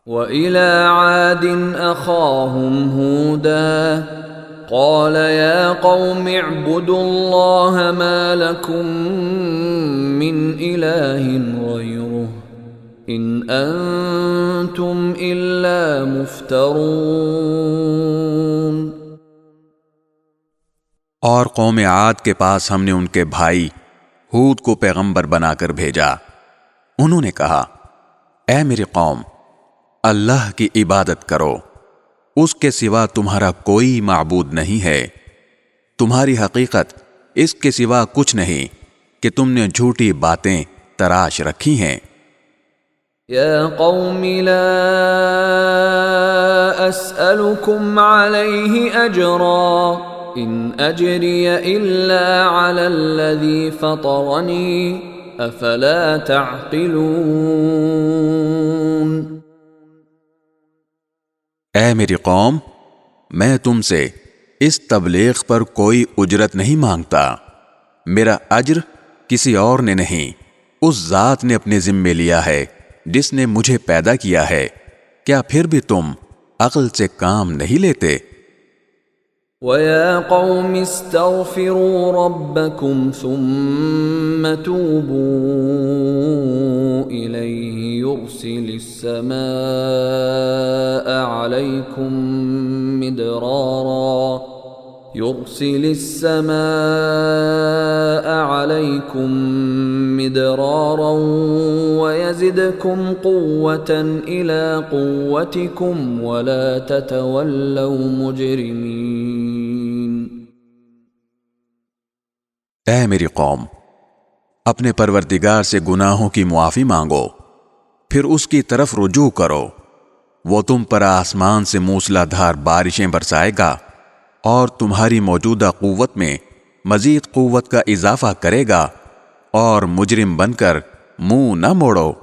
وَإِلَىٰ عَادٍ أَخَاهُمْ هُودًا قَالَ يَا قَوْمِ اعْبُدُوا اللَّهَ مَا لَكُم مِّنْ إِلَٰهٍ غَيْرُهُ إِنْ أَنتُمْ إِلَّا مُفْتَرُونَ۔ اور قوم عاد کے پاس ہم نے ان کے بھائی ہود کو پیغمبر بنا کر بھیجا۔ انہوں نے کہا، اے میری قوم، اللہ کی عبادت کرو، اس کے سوا تمہارا کوئی معبود نہیں ہے، تمہاری حقیقت اس کے سوا کچھ نہیں کہ تم نے جھوٹی باتیں تراش رکھی ہیں۔ یا قوم لا اسألکم علیہ اجرا ان اجری الا علی الذی فطرنی افلا تعقلون۔ اے میری قوم، میں تم سے اس تبلیغ پر کوئی اجرت نہیں مانگتا، میرا اجر کسی اور نے نہیں، اس ذات نے اپنے ذمے لیا ہے جس نے مجھے پیدا کیا ہے، کیا پھر بھی تم عقل سے کام نہیں لیتے؟ وَيَا قَوْمِ اسْتَغْفِرُوا رَبَّكُمْ ثُمَّ تُوبُوا إِلَيْهِ يُرْسِلِ السَّمَاءَ عَلَيْكُمْ مِدْرَارًا وَيَزِدْكُمْ قُوَّةً إِلَىٰ قُوَّتِكُمْ وَلَا تَتَوَلَّوْا مُجْرِمِينَ۔ اے میری قوم، اپنے پروردگار سے گناہوں کی معافی مانگو، پھر اس کی طرف رجوع کرو، وہ تم پر آسمان سے موسلا دھار بارشیں برسائے گا اور تمہاری موجودہ قوت میں مزید قوت کا اضافہ کرے گا، اور مجرم بن کر منہ نہ موڑو۔